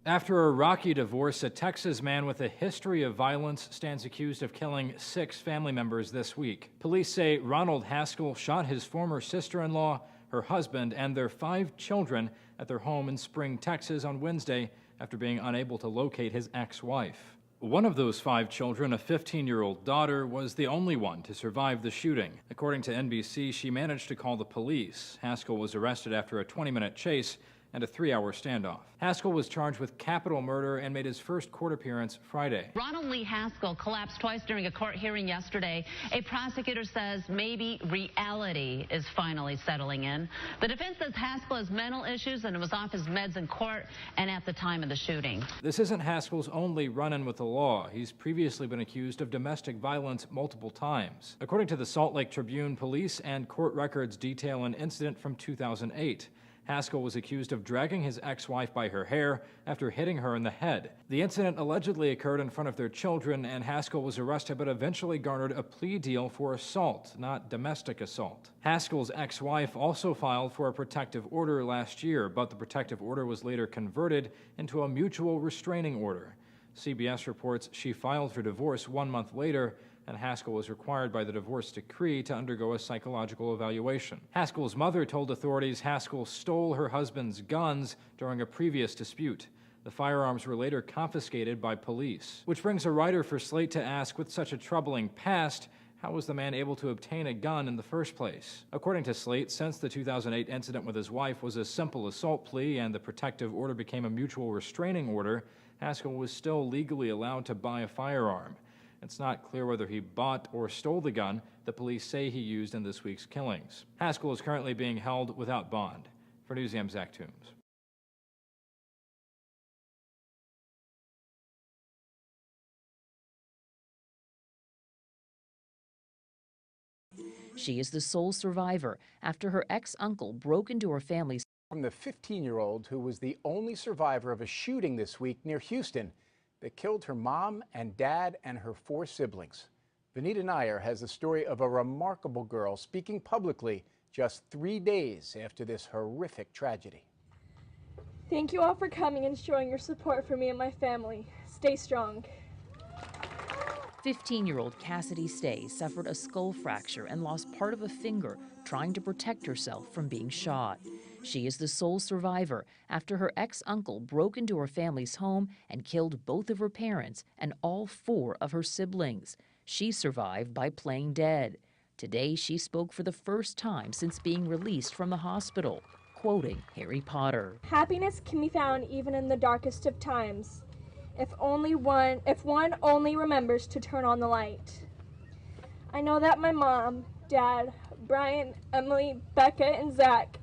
After a rocky divorce, a Texas man with a history of violence stands accused of killing 6 family members this week. Police say Ronald Haskell shot his former sister-in-law, her husband, and their 5 children at their home in Spring, Texas on Wednesday after being unable to locate his ex-wife. One of those 5 children, a 15-year-old daughter, was the only one to survive the shooting. According to NBC, she managed to call the police. Haskell was arrested after a 20-minute chase and a 3-hour standoff. Haskell was charged with capital murder and made his first court appearance Friday. Ronald Lee Haskell collapsed twice during a court hearing yesterday. A prosecutor says maybe reality is finally settling in. The defense says Haskell has mental issues and was off his meds in court and at the time of the shooting. This isn't Haskell's only run-in with the law. He's previously been accused of domestic violence multiple times. According to the Salt Lake Tribune, police and court records detail an incident from 2008. Haskell was accused of dragging his ex-wife by her hair after hitting her in the head. The incident allegedly occurred in front of their children, and Haskell was arrested but eventually garnered a plea deal for assault, not domestic assault. Haskell's ex-wife also filed for a protective order last year, but the protective order was later converted into a mutual restraining order. CBS reports she filed for divorce 1 month later, and Haskell was required by the divorce decree to undergo a psychological evaluation. Haskell's mother told authorities Haskell stole her husband's guns during a previous dispute. The firearms were later confiscated by police. Which brings a writer for Slate to ask, with such a troubling past, how was the man able to obtain a gun in the first place? According to Slate, since the 2008 incident with his wife was a simple assault plea and the protective order became a mutual restraining order, Haskell was still legally allowed to buy a firearm. It's not clear whether he bought or stole the gun the police say he used in this week's killings. Haskell is currently being held without bond. For Newsy, I'm Zach Toombs. She is the sole survivor after her ex-uncle broke into her family's home. The 15-year-old who was the only survivor of a shooting this week near Houston that killed her mom and dad and her 4 siblings. Vanita Nair has the story of a remarkable girl speaking publicly just 3 days after this horrific tragedy. Thank you all for coming and showing your support for me and my family. Stay strong. 15-year-old Cassidy Stay suffered a skull fracture and lost part of a finger trying to protect herself from being shot. She is the sole survivor after her ex-uncle broke into her family's home and killed both of her parents and all 4 of her siblings. She survived by playing dead. Today, she spoke for the first time since being released from the hospital, quoting Harry Potter. Happiness can be found even in the darkest of times, if one only remembers to turn on the light. I know that my mom, Dad, Brian, Emily, Becca, and Zach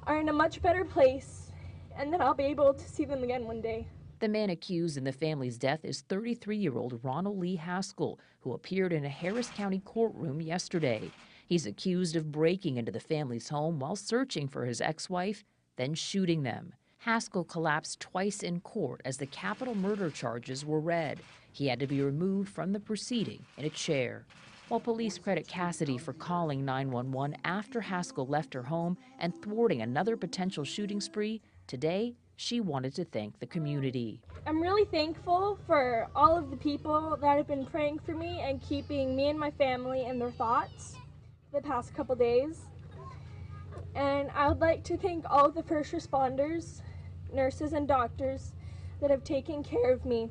are in a much better place, and that I'll be able to see them again one day. The man accused in the family's death is 33-year-old Ronald Lee Haskell, who appeared in a Harris County courtroom yesterday. He's accused of breaking into the family's home while searching for his ex-wife, then shooting them. Haskell collapsed twice in court as the capital murder charges were read. He had to be removed from the proceeding in a chair. While police credit Cassidy for calling 911 after Haskell left her home and thwarting another potential shooting spree, today she wanted to thank the community. I'm really thankful for all of the people that have been praying for me and keeping me and my family in their thoughts the past couple days. And I would like to thank all of the first responders, nurses, and doctors that have taken care of me.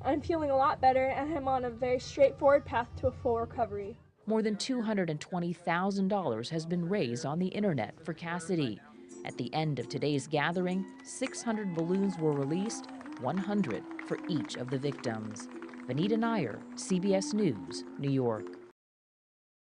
I'm feeling a lot better, and I'm on a very straightforward path to a full recovery. More than $220,000 has been raised on the internet for Cassidy. At the end of today's gathering, 600 balloons were released, 100 for each of the victims. Vanita Nair, CBS News, New York.